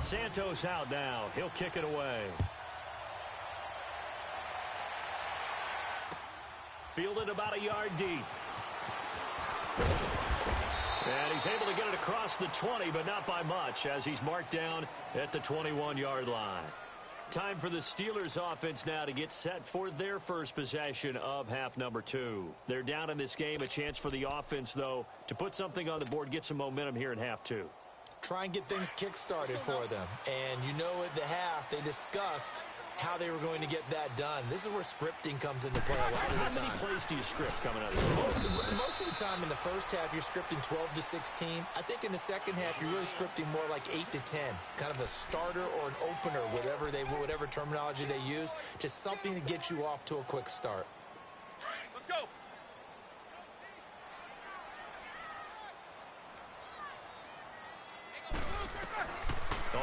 Santos out now. He'll kick it away. Fielded about a yard deep. And he's able to get it across the 20, but not by much, as he's marked down at the 21-yard line. Time for the Steelers offense now to get set for their first possession of half number 2. They're down in this game. A chance for the offense, though, to put something on the board, get some momentum here in half 2. Try and get things kick-started for them. And you know at the half, they discussed how they were going to get that done. This is where scripting comes into play a lot of the time. How many plays do you script coming out of this? Most of the time in the first half, you're scripting 12 to 16. I think in the second half, you're really scripting more like 8 to 10. Kind of a starter or an opener, whatever terminology they use. Just something to get you off to a quick start. Let's go.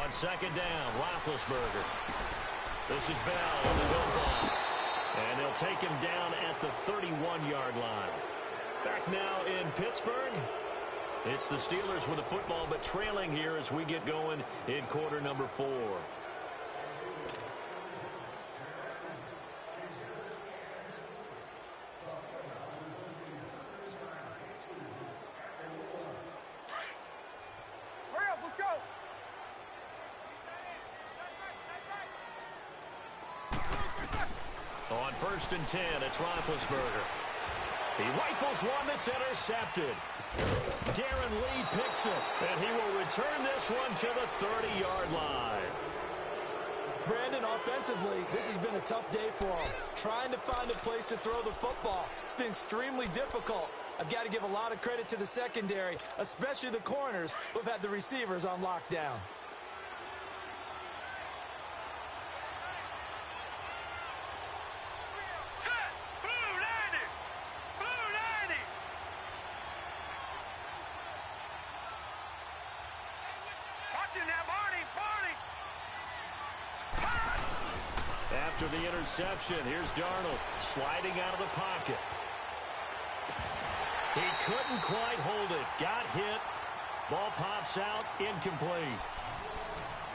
On second down, Roethlisberger. This is Bell on the go ball. And they'll take him down at the 31-yard line. Back now in Pittsburgh. It's the Steelers with the football, but trailing here as we get going in quarter number 4. On 1st and 10, it's Roethlisberger. He rifles one that's intercepted. Darren Lee picks it, and he will return this one to the 30-yard line. Brandon, offensively, this has been a tough day for him. Trying to find a place to throw the football. It's been extremely difficult. I've got to give a lot of credit to the secondary, especially the corners who have had the receivers on lockdown. After the interception, here's Darnold sliding out of the pocket. He couldn't quite hold it. Got hit. Ball pops out. Incomplete.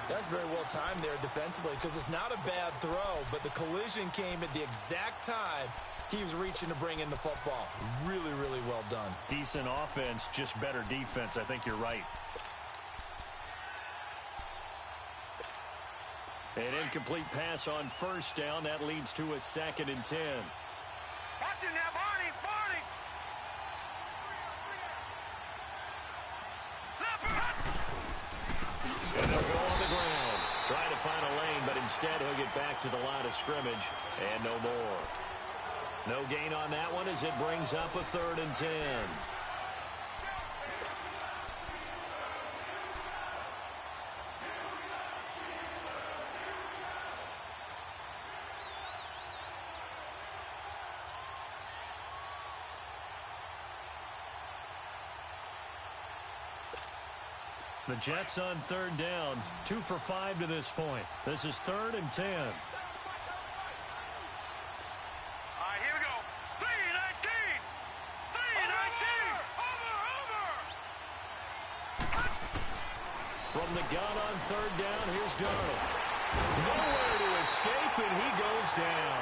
That's very well timed there defensively because it's not a bad throw, but the collision came at the exact time he was reaching to bring in the football. Really, really well done. Decent offense, just better defense. I think you're right. An incomplete pass on 1st down. That leads to a 2nd and 10. Watch it now, Barney! Barney! And they'll go on the ground. Trying to find a lane, but instead he'll get back to the line of scrimmage. And no more. No gain on that one as it brings up a 3rd and 10. The Jets on 3rd down, 2 for 5 to this point. This is 3rd and 10. All right, here we go. 3-19! 3-19! Over! From the gun on 3rd down, here's Darnold. Nowhere to escape, and he goes down.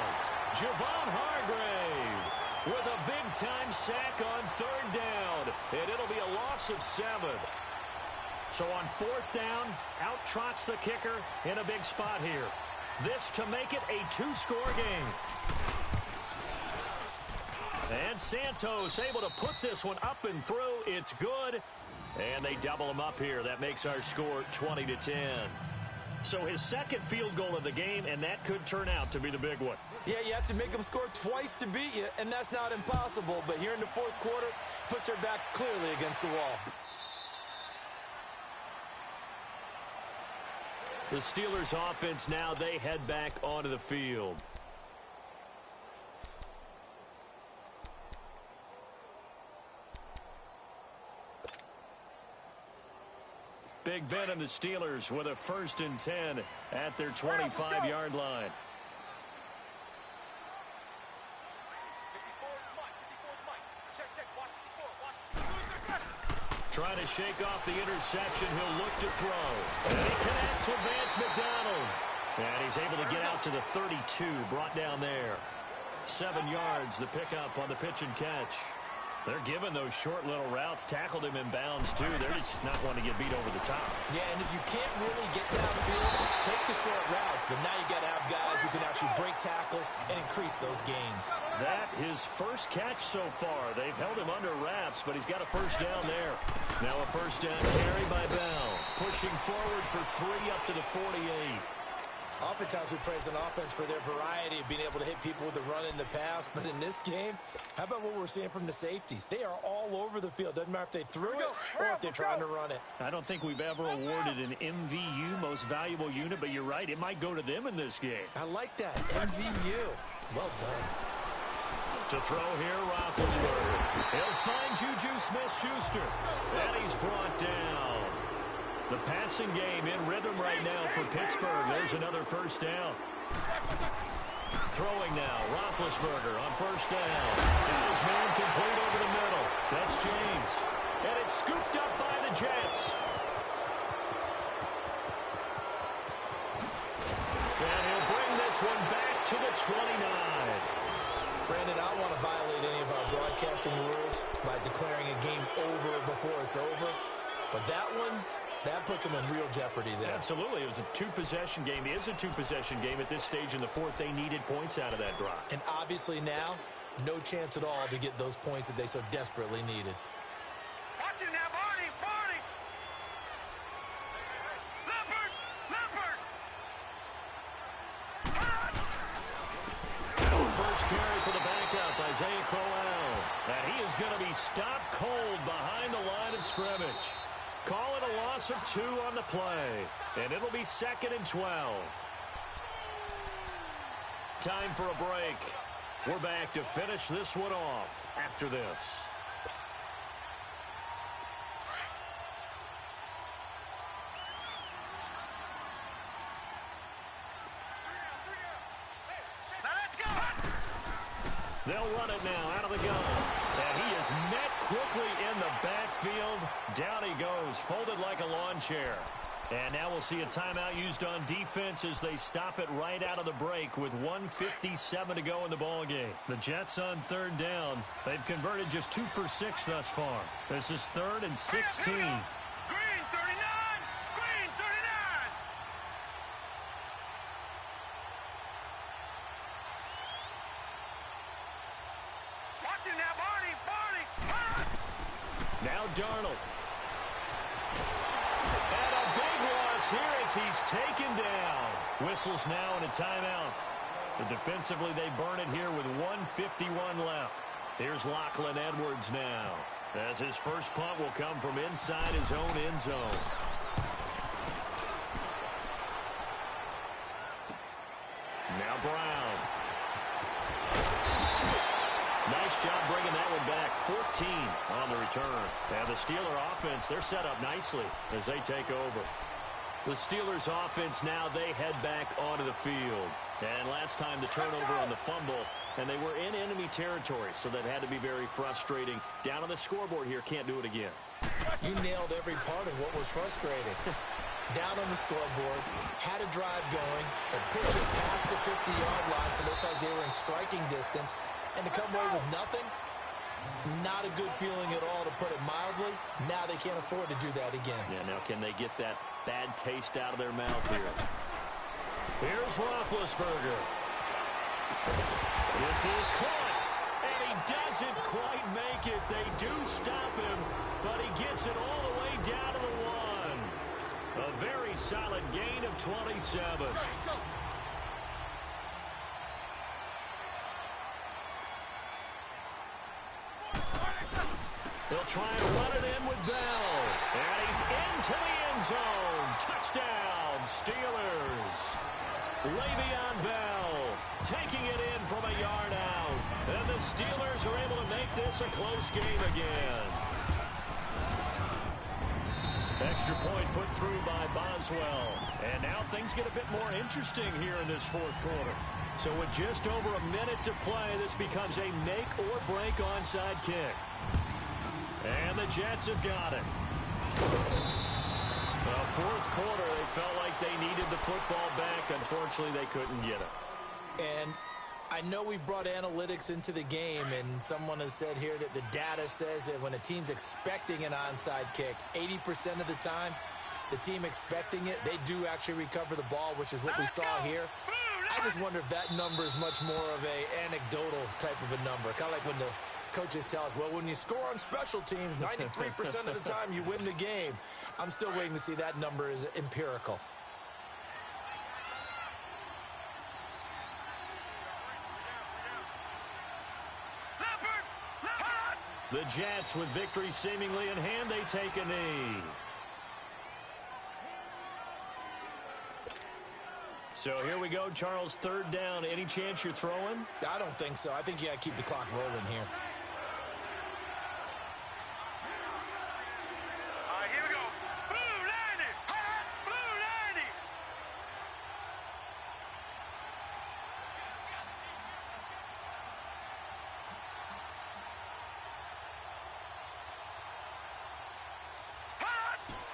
Javon Hargrave with a big-time sack on 3rd down, and it'll be a loss of 7. So on 4th down, out trots the kicker in a big spot here. This to make it a 2-score game. And Santos able to put this one up and through. It's good. And they double him up here. That makes our score 20-10. So his 2nd field goal of the game, and that could turn out to be the big one. Yeah, you have to make them score twice to beat you, and that's not impossible. But here in the 4th quarter, puts their backs clearly against the wall. The Steelers offense now, they head back onto the field. Big Ben and the Steelers with a 1st and 10 at their 25-yard line. Trying to shake off the interception. He'll look to throw. And he connects with Vance McDonald. And he's able to get out to the 32, brought down there. 7 yards, the pickup on the pitch and catch. They're giving those short little routes. Tackled him in bounds, too. They're just not wanting to get beat over the top. Yeah, and if you can't really get downfield, take the short routes. But now you got to have guys who can actually break tackles and increase those gains. That, his first catch so far. They've held him under wraps, but he's got a first down there. Now a first down carry by Bell. Pushing forward for 3 up to the 48. Oftentimes we praise an offense for their variety of being able to hit people with the run in the pass. But in this game, how about what we're seeing from the safeties? They are all over the field. Doesn't matter if they threw it or if they're trying to run it. I don't think we've ever awarded an MVU, most valuable unit, but you're right. It might go to them in this game. I like that. MVU. Well done. To throw here, Roethlisberger. He'll find Juju Smith-Schuster. And he's brought down. The passing game in rhythm right now for Pittsburgh. There's another first down. Throwing now, Roethlisberger on first down. And his man complete over the middle. That's James. And it's scooped up by the Jets. And he'll bring this one back to the 29. Brandon, I don't want to violate any of our broadcasting rules by declaring a game over before it's over. But that one, that puts them in real jeopardy there. Absolutely. It was a two-possession game. It is a two-possession game at this stage in the fourth. They needed points out of that drive. And obviously now, no chance at all to get those points that they so desperately needed. Watch it now, Barney! Barney! Leopard! Leopard! First carry for the backup, Isaiah Crowell. And he is going to be stopped cold behind the line of scrimmage. Call it a loss of 2 on the play. And it'll be 2nd and 12. Time for a break. We're back to finish this one off after this. Now let's go! They'll run it now out of the gun. And he is met quickly in the backfield. Down he goes, folded like a lawn chair. And now we'll see a timeout used on defense as they stop it right out of the break with 1:57 to go in the ballgame. The Jets on 3rd down. They've converted just 2 for 6 thus far. This is 3rd and 16. Green 39! Green 39! Watch it now, Barney! Barney! Now Darnold. And a big loss here as he's taken down. Whistles now in a timeout. So defensively they burn it here with 1:51 left. Here's Lachlan Edwards now, as his first punt will come from inside his own end zone. Now Brown. Nice job bringing that one back. 14 on the return. And the Steeler offense, they're set up nicely as they take over. The Steelers offense now, they head back onto the field. And last time the turnover on the fumble, and they were in enemy territory, so that had to be very frustrating. Down on the scoreboard here, can't do it again. You nailed every part of what was frustrating. Down on the scoreboard, had a drive going, and pushed it past the 50-yard line, so it looked like they were in striking distance. And to come away with nothing, not a good feeling at all, to put it mildly. Now they can't afford to do that again. Yeah, now can they get that bad taste out of their mouth here? Here's Roethlisberger. This is caught, and he doesn't quite make it. They do stop him, but he gets it all the way down to the 1. A very solid gain of 27. They'll try and run it in with Bell. And he's into the end zone. Touchdown, Steelers. Le'Veon Bell taking it in from a yard out. And the Steelers are able to make this a close game again. Extra point put through by Boswell. And now things get a bit more interesting here in this fourth quarter. So with just over a minute to play, this becomes a make or break onside kick. And the Jets have got it. quarter, they felt like they needed the football back. Unfortunately, they couldn't get it. And I know we brought analytics into the game, and someone has said here that the data says that when a team's expecting an onside kick, 80% of the time, the team expecting it, they do actually recover the ball, which is what we saw here. I just wonder if that number is much more of a anecdotal type of a number. Kind of like when the coaches tell us, well, when you score on special teams, 93% of the time you win the game. I'm still waiting to see that number is empirical. The Jets, with victory seemingly in hand, they take a knee. So here we go, Charles, third down. Any chance you're throwing? I don't think so. I think you got to keep the clock rolling here. Here we go. Blue 90. Blue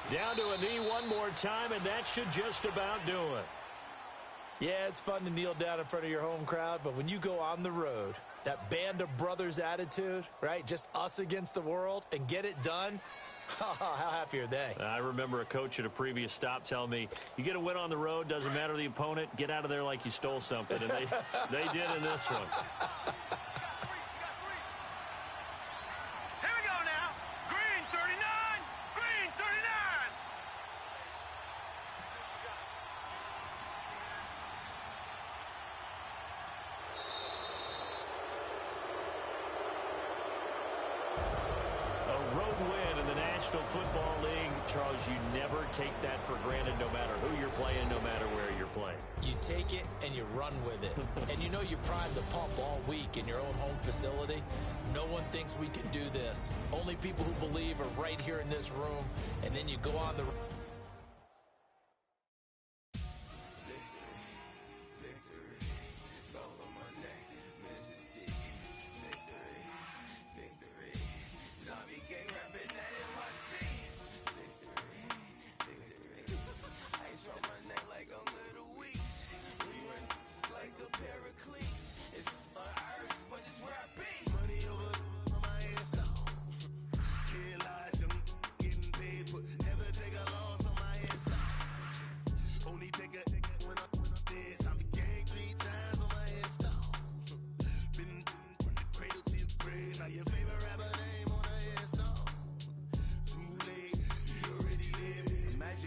90. Down to a knee one more time, and that should just about do it. Yeah, it's fun to kneel down in front of your home crowd, but when you go on the road, that band of brothers attitude, right, just us against the world, and get it done, how happy are they? I remember a coach at a previous stop telling me, you get a win on the road, doesn't matter the opponent, get out of there like you stole something, and they did in this one. Here we go now. Green 39. Green 39. A road win in the National Football League. Charles, you never take that for granted no matter who you're playing, no matter where you're playing. You take it and you run with it. And you know you prime the pump all week in your own home facility. No one thinks we can do this. Only people who believe are right here in this room. And then you go on the...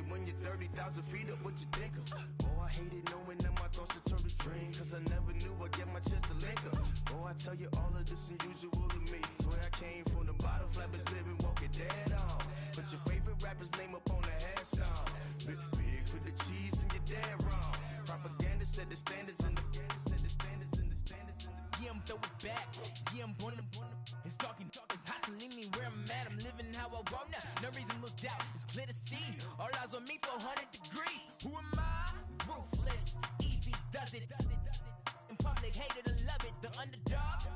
When you're 30,000 feet up, what you think of? Oh, I hated knowing that my thoughts had turned to dream, cause I never knew I'd get my chance to link up. Oh, I tell you all of this unusual to me. Swear I came from the bottom, flappers living, walking dead on. Put your favorite rapper's name up on the headstone. Big for the cheese and you're dead wrong. Propaganda said the standards in the Yeah, I'm throw it back. Yeah, I'm on the it's talking, it's hustling me where I'm at. I'm living how I want now. No reason to look out, it's clear to see. All eyes on me for 100 degrees. Who am I? Ruthless, easy, does it. In public, hated or love it. The underdog,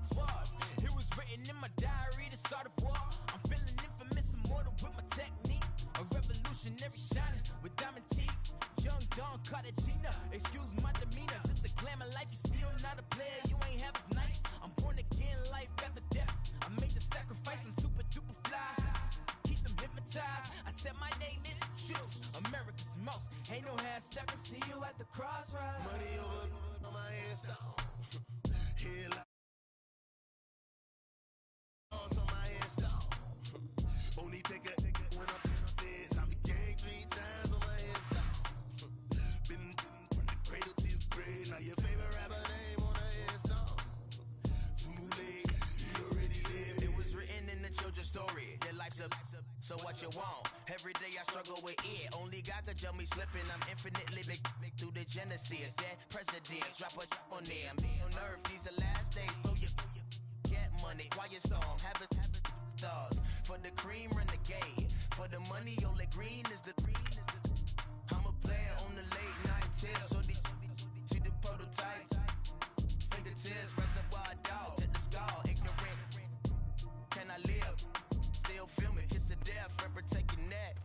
swabs. It was written in my diary to start a war. I'm feeling infamous, immortal with my technique. A revolutionary shining with diamond teeth. Young Don Cartagena, excuse my demeanor. Just the glamour life, you still not a player. You ain't half as nice. I'm born again, life after death. I made the sacrifice, I'm super duper fly. Keep them hypnotized. I said my name is Juice, America's most. Ain't no half stepping. See you at the crossroads. money over on my headstone. Here like on my headstone. Only take a when I'm this. I became 3 times on my headstone. Been from the cradle to the grave. Now your favorite rapper name on a headstone. Too late, you already lived. It was written in the children's story. Your life's a so what you want. Every day I struggle with it. Only God could tell me slipping. I'm infinitely big through the genesis. Dead presidents, drop a on them. On earth, these the last days. Throw your get money, quiet storm. Have it thoughts. For the cream, renegade. For the money, only green is the I'm a player on the late night tips. So they see the prototype. Fingertips, reservoir dog to the skull. Ignorant. Can I live? Still film it. Kiss to death, rep protect your neck.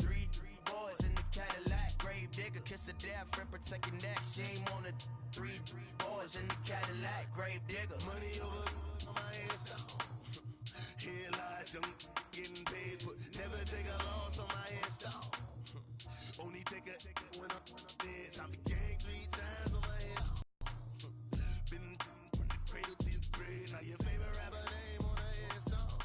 Three boys Cadillac. Grave digger, kiss the death, friend protect your neck. Shame on the three boys in the Cadillac. Grave digger. Money over on my install. Here lies young getting paid, but never take a loss on my install. Only take a when I'm dead. I be gang 3 times on my head. Been from the cradle to the grave. Now your favorite rapper name on the install.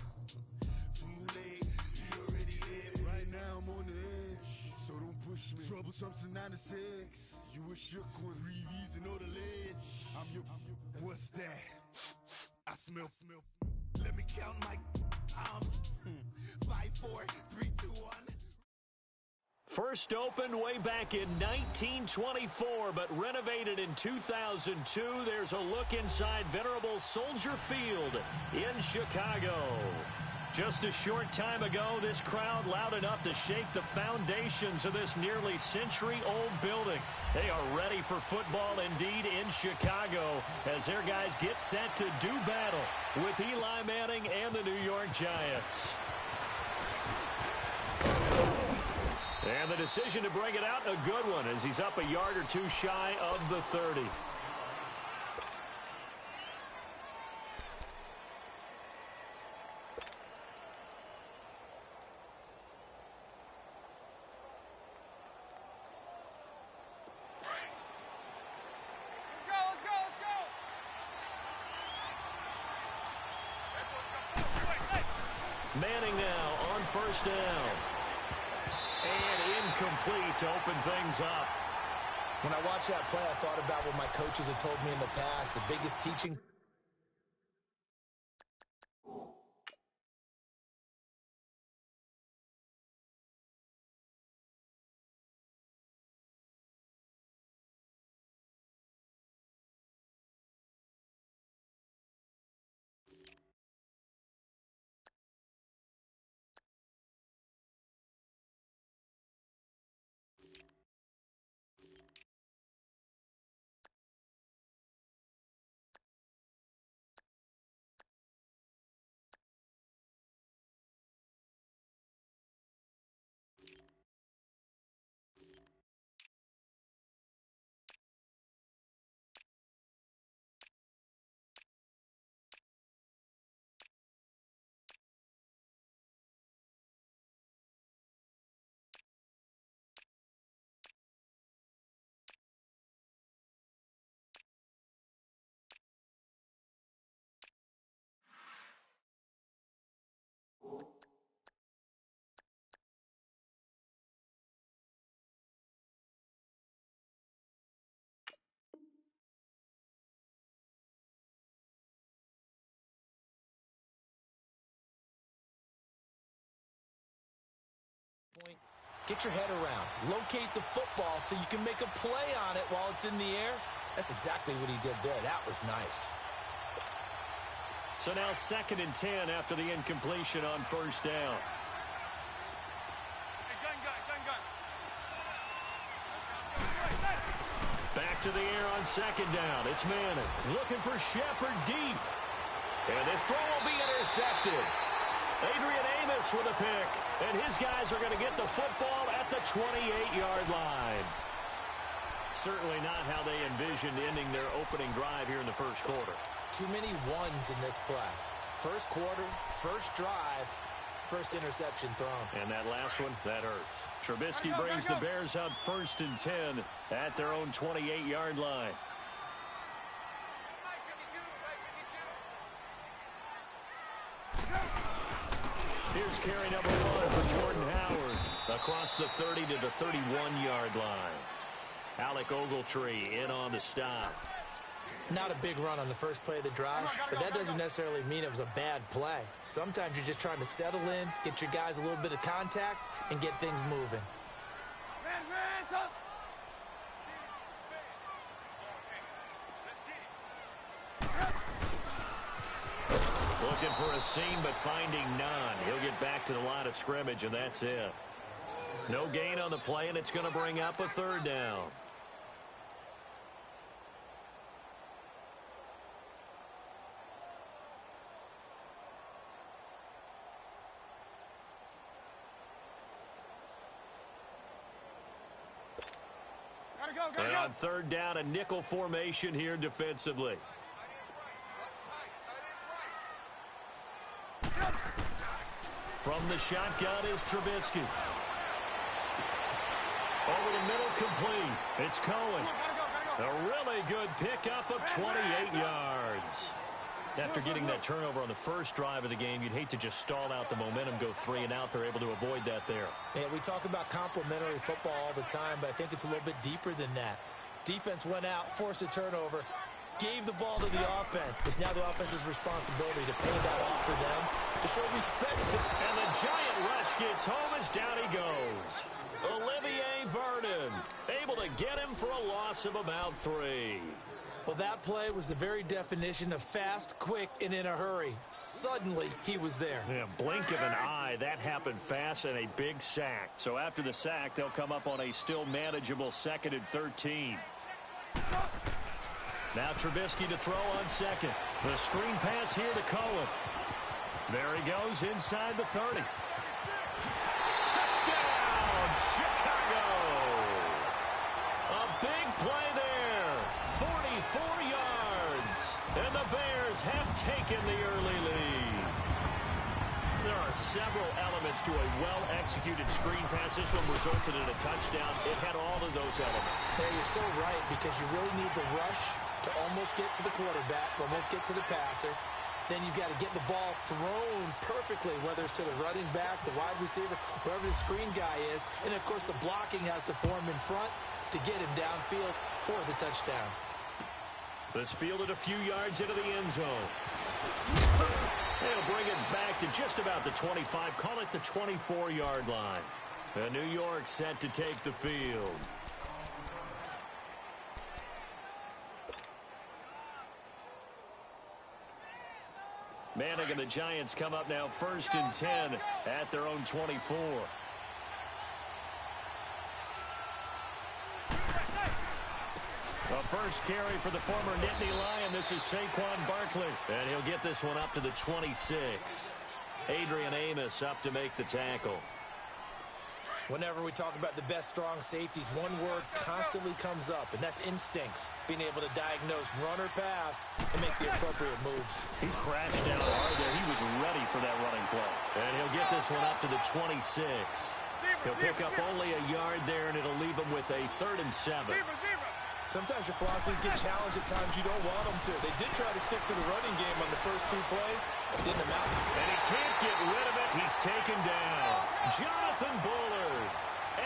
Too late, he already dead. Right now I'm on the edge, so don't push me. Troublesome since 96. You a shook one, breathe and know the ledge. I'm your, what's that? I smell. Let me count my 5, 4, 3, 2, 1. First opened way back in 1924, but renovated in 2002. There's a look inside venerable Soldier Field in Chicago. Just a short time ago, this crowd loud enough to shake the foundations of this nearly century-old building. They are ready for football indeed in Chicago as their guys get set to do battle with Eli Manning and the New York Giants. And the decision to bring it out, a good one, as he's up a yard or two shy of the 30. Manning now on first down. And incomplete to open things up. When I watched that play, I thought about what my coaches had told me in the past. The biggest teaching point. Get your head around. Locate the football so you can make a play on it while it's in the air. That's exactly what he did there. That was nice. So now 2nd and 10 after the incompletion on first down. Back to the air on 2nd down. It's Manning looking for Shepard deep. And this throw will be intercepted. Adrian Amos with a pick. And his guys are going to get the football at the 28-yard line. Certainly not how they envisioned ending their opening drive here in the first quarter. Too many ones in this play. First quarter, first drive, first interception thrown. And that last one, that hurts. Trubisky brings the Bears up 1st and 10 at their own 28-yard line. Here's carry number 1 for Jordan Howard across the 30 to the 31-yard line. Alec Ogletree in on the stop. Not a big run on the first play of the drive, but that doesn't necessarily mean it was a bad play. Sometimes you're just trying to settle in, get your guys a little bit of contact, and get things moving. Looking for a seam, but finding none. He'll get back to the line of scrimmage, and that's it. No gain on the play, and it's going to bring up a 3rd down. And on third down, a nickel formation here defensively. From the shotgun is Trubisky. Over the middle, complete. It's Cohen. A really good pickup of 28 yards. After getting that turnover on the first drive of the game, you'd hate to just stall out the momentum, go 3 and out. They're able to avoid that there. Yeah, we talk about complementary football all the time, but I think it's a little bit deeper than that. Defense went out, forced a turnover, gave the ball to the offense. It's now the offense's responsibility to pay that off for them, to show respect to. And the giant rush gets home as down he goes. Olivier Vernon able to get him for a loss of about 3. Well, that play was the very definition of fast, quick, and in a hurry. Suddenly, he was there. Yeah, blink of an eye. That happened fast and a big sack. So after the sack, they'll come up on a still manageable 2nd and 13. Now Trubisky to throw on second. The screen pass here to Cohen. There he goes inside the 30. Touchdown, Chicago! A big play there. 44 yards. And the Bears have taken the early lead. There are several elements to a well-executed screen pass. This one resulted in a touchdown. It had all of those elements. Yeah, you're so right, because you really need to rush to almost get to the quarterback, almost get to the passer. Then you've got to get the ball thrown perfectly, whether it's to the running back, the wide receiver, whoever the screen guy is. And, of course, the blocking has to form in front to get him downfield for the touchdown. This fielded a few yards into the end zone. They'll bring it back to just about the 25. Call it the 24-yard line. And New York set to take the field. Manning and the Giants come up now 1st and 10 at their own 24. The first carry for the former Nittany Lion. This is Saquon Barkley. And he'll get this one up to the 26. Adrian Amos up to make the tackle. Whenever we talk about the best strong safeties, one word constantly comes up, and that's instincts. Being able to diagnose run or pass and make the appropriate moves. He crashed down hard there. He was ready for that running play. And he'll get this one up to the 26. He'll pick up only a yard there, and it'll leave him with a 3rd and 7. Sometimes your philosophies get challenged at times you don't want them to. They did try to stick to the running game on the first 2 plays. It didn't amount to. And he can't get rid of it. He's taken down. Jonathan Bullard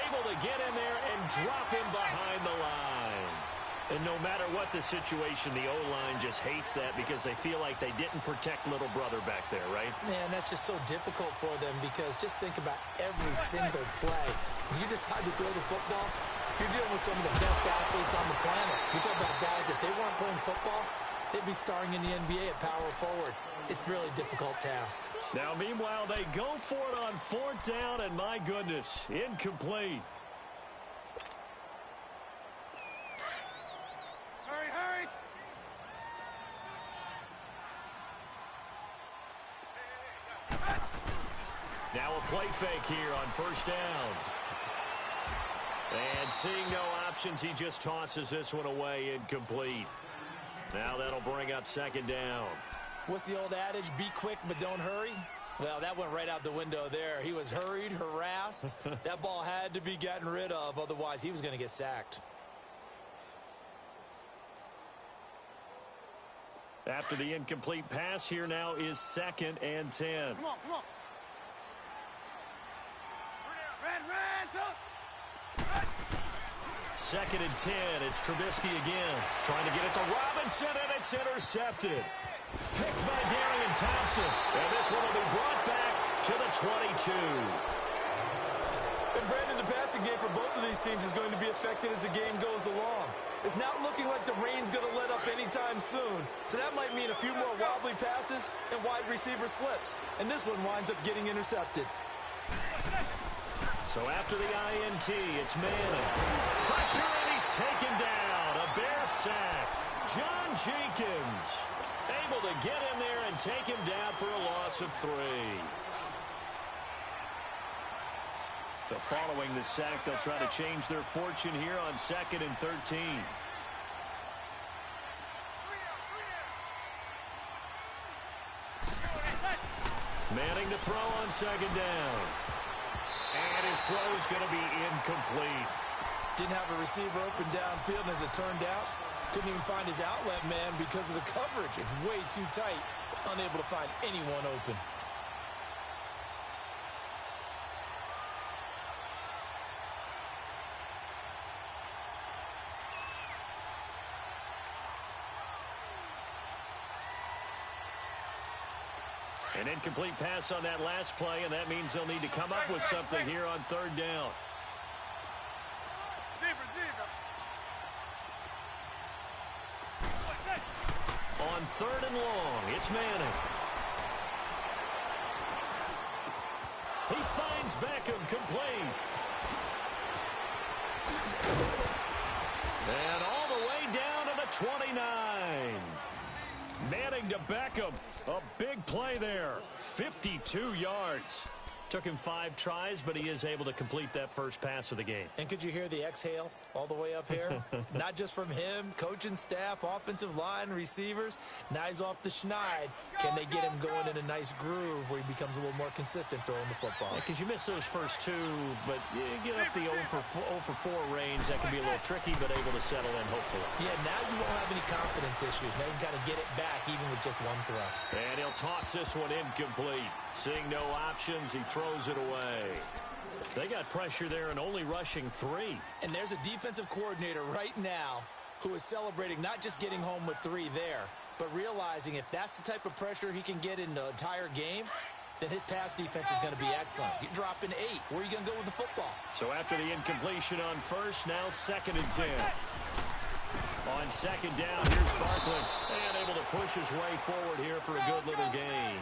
able to get in there and drop him behind the line. And no matter what the situation, the O-line just hates that because they feel like they didn't protect little brother back there, right? Man, that's just so difficult for them because just think about every single play. When you decide to throw the football, you're dealing with some of the best athletes on the planet. You talk about guys, if they weren't playing football, they'd be starring in the NBA at power forward. It's a really difficult task. Now, meanwhile, they go for it on 4th down, and my goodness, incomplete. Hurry, hurry. Now a play fake here on 1st down. And seeing no options, he just tosses this one away, incomplete. Now that'll bring up 2nd down. What's the old adage? Be quick, but don't hurry. Well, that went right out the window there. He was hurried, harassed. That ball had to be gotten rid of, otherwise he was going to get sacked. After the incomplete pass, here now is 2nd and 10. Come on, come on. Ran, son. 2nd and 10. It's Trubisky again. Trying to get it to Robinson, and it's intercepted. Picked by Darian Thompson. And this one will be brought back to the 22. And Brandon, the passing game for both of these teams is going to be affected as the game goes along. It's not looking like the rain's going to let up anytime soon. So that might mean a few more wobbly passes and wide receiver slips. And this one winds up getting intercepted. So after the INT, it's Manning. Pressure, and he's taken down. A Bear sack. John Jenkins able to get in there and take him down for a loss of 3. So following the sack, they'll try to change their fortune here on 2nd and 13. Manning to throw on 2nd down. And his throw is going to be incomplete. Didn't have a receiver open downfield, and as it turned out, couldn't even find his outlet man because of the coverage. It's way too tight, unable to find anyone open. An incomplete pass on that last play, and that means they'll need to come up with something here on 3rd down. On 3rd and long, it's Manning. He finds Beckham complete. And all the way down to the 29. Manning to Beckham. A big play there. 52 yards. Took him 5 tries, but he is able to complete that first pass of the game. And could you hear the exhale all the way up here? Not just from him, coaching staff, offensive line, receivers. Now he's off the schneid. Can they get him going in a nice groove where he becomes a little more consistent throwing the football? Because you miss those first 2, but you get up the 0 for 4 range. That can be a little tricky, but able to settle in, hopefully. Yeah, now you won't have any confidence issues. Now you can kind of get it back even with just one throw. And he'll toss this one incomplete. Seeing no options, he throws it away. They got pressure there and only rushing 3. And there's a defensive coordinator right now who is celebrating not just getting home with 3 there, but realizing if that's the type of pressure he can get in the entire game, then his pass defense is going to be excellent. You're dropping 8. Where are you going to go with the football? So after the incompletion on 1st, now 2nd and 10. On 2nd down, here's Barkley. And able to push his way forward here for a good little gain.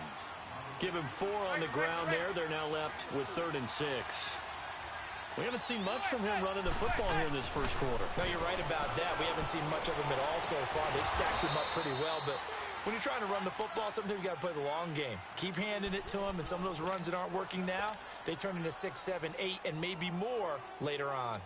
Give him 4 on the ground there. They're now left with 3rd and 6. We haven't seen much from him running the football here in this first quarter. No, you're right about that. We haven't seen much of him at all so far. They've stacked him up pretty well, but when you're trying to run the football, sometimes you got to play the long game. Keep handing it to him, and some of those runs that aren't working now, they turn into 6, 7, 8, and maybe more later on.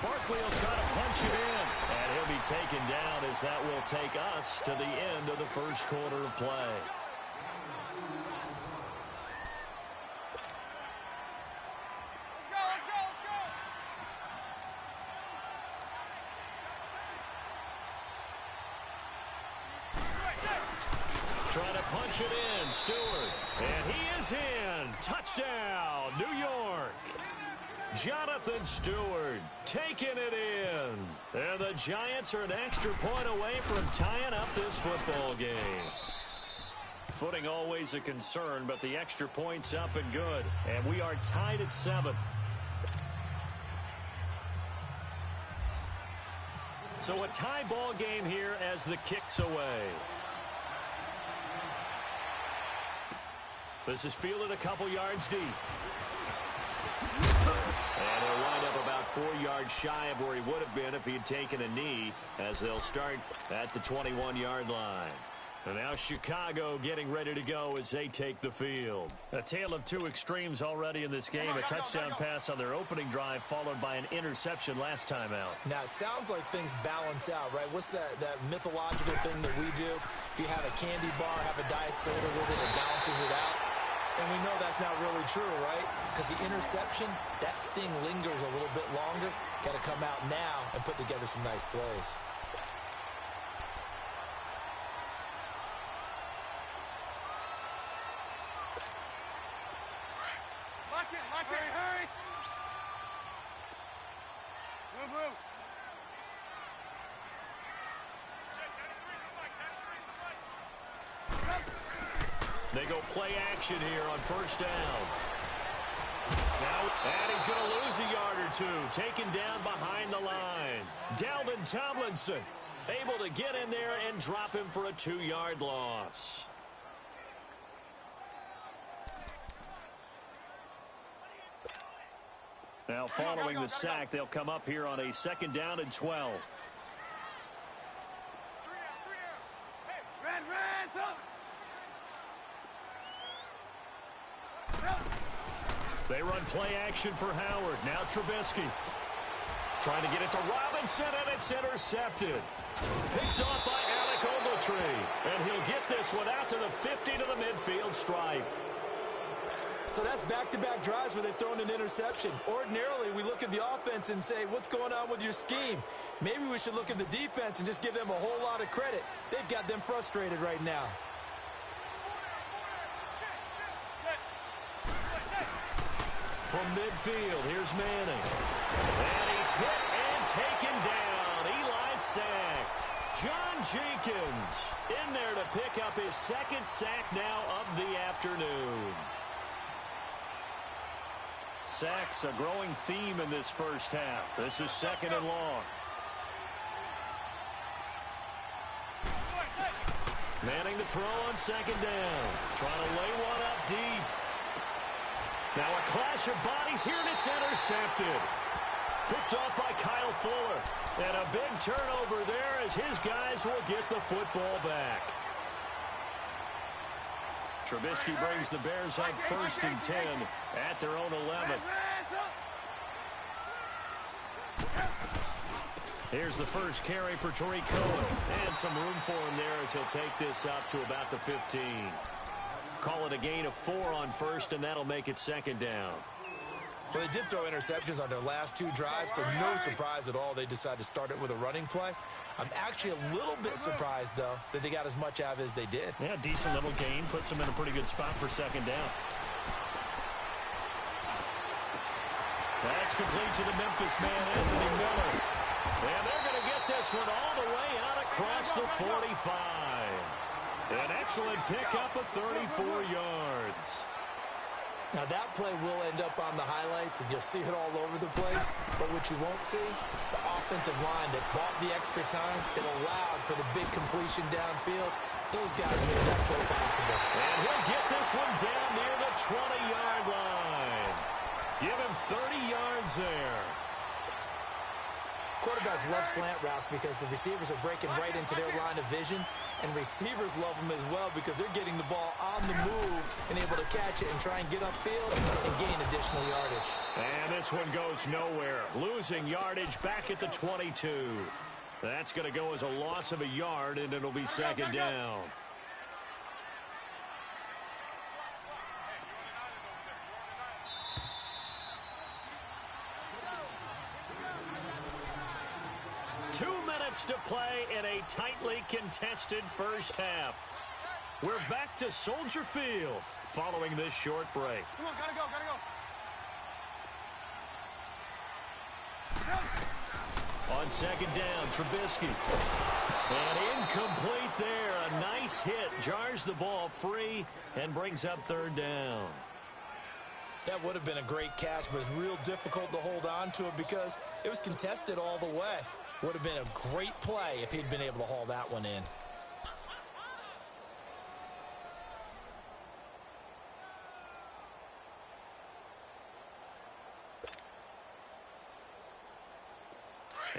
Barkley will try to punch it in, and he'll be taken down as that will take us to the end of the first quarter of play. Trying to punch it in, Stewart, and he is in. Touchdown, New York. Jonathan Stewart taking it in. And the Giants are an extra point away from tying up this football game. Footing always a concern, but the extra point's up and good. And we are tied at 7. So a tie ball game here as the kick's away. This is fielded a couple yards deep. And he'll wind up about 4 yards shy of where he would have been if he had taken a knee, as they'll start at the 21-yard line. And now Chicago getting ready to go as they take the field. A tale of 2 extremes already in this game. A touchdown pass on their opening drive, followed by an interception last time out. Now, it sounds like things balance out, right? What's that mythological thing that we do? If you have a candy bar, have a diet soda with it, it balances it out. And we know that's not really true, right? Because the interception, that sting lingers a little bit longer. Got to come out now and put together some nice plays. Lock it, hurry. Move. They go play action here on 1st down. Now, and he's going to lose a yard or 2. Taken down behind the line. Dalvin Tomlinson able to get in there and drop him for a 2-yard loss. Now, following the sack, they'll come up here on a 2nd down and 12. They run play action for Howard. Now Trubisky. Trying to get it to Robinson, and it's intercepted. Picked off by Alec Ogletree. And he'll get this one out to the 50 to the midfield stripe. So that's back-to-back drives where they've thrown an interception. Ordinarily, we look at the offense and say, what's going on with your scheme? Maybe we should look at the defense and just give them a whole lot of credit. They've got them frustrated right now. From midfield, here's Manning. And he's hit and taken down. Eli sacked. John Jenkins in there to pick up his second sack now of the afternoon. Sacks a growing theme in this first half. This is second and long. Manning to throw on second down. Trying to lay one up deep. Now a clash of bodies here, and it's intercepted. Picked off by Kyle Fuller. And a big turnover there as his guys will get the football back. Trubisky brings the Bears up 1st and 10 at their own 11. Here's the first carry for Tariq Cohen. And some room for him there as he'll take this up to about the 15. Call it a gain of 4 on first, and that'll make it second down. Well, they did throw interceptions on their last 2 drives, so no surprise at all they decided to start it with a running play. I'm actually a little bit surprised, though, that they got as much out of it as they did. Yeah, decent little gain. Puts them in a pretty good spot for second down. That's complete to the Memphis man, Anthony Miller. And they're going to get this one all the way out across the 45. An excellent pickup of 34 yards. Now, that play will end up on the highlights, and you'll see it all over the place. But what you won't see, the offensive line that bought the extra time, that allowed for the big completion downfield, those guys made that play possible. And he'll get this one down near the 20-yard line. Give him 30 yards there. Quarterbacks love slant routes because the receivers are breaking right into their line of vision, and receivers love them as well because they're getting the ball on the move and able to catch it and try and get upfield and gain additional yardage. And this one goes nowhere. Losing yardage back at the 22. That's going to go as a loss of a yard, and it'll be second down. To play in a tightly contested first half. We're back to Soldier Field following this short break. Come on, gotta go. On second down, Trubisky. And incomplete there. A nice hit. Jars the ball free and brings up third down. That would have been a great catch, but it's real difficult to hold on to it because it was contested all the way. Would have been a great play if he'd been able to haul that one in.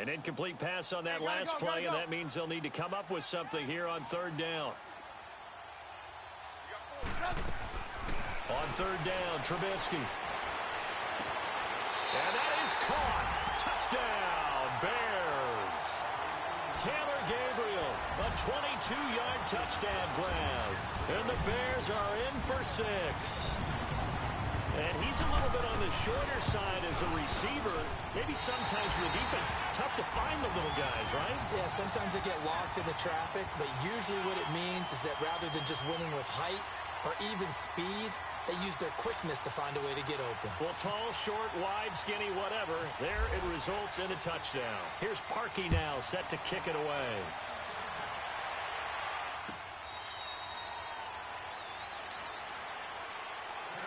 An incomplete pass on that last play, and that means they'll need to come up with something here on third down. On third down, Trubisky. And that is caught. Touchdown, Bears. Taylor Gabriel, a 22-yard touchdown grab. And the Bears are in for 6. And he's a little bit on the shorter side as a receiver. Maybe sometimes for the defense, tough to find the little guys, right? Yeah, sometimes they get lost in the traffic, but usually what it means is that rather than just winning with height or even speed, they use their quickness to find a way to get open. Well, tall, short, wide, skinny, whatever. There it results in a touchdown. Here's Parkey now set to kick it away.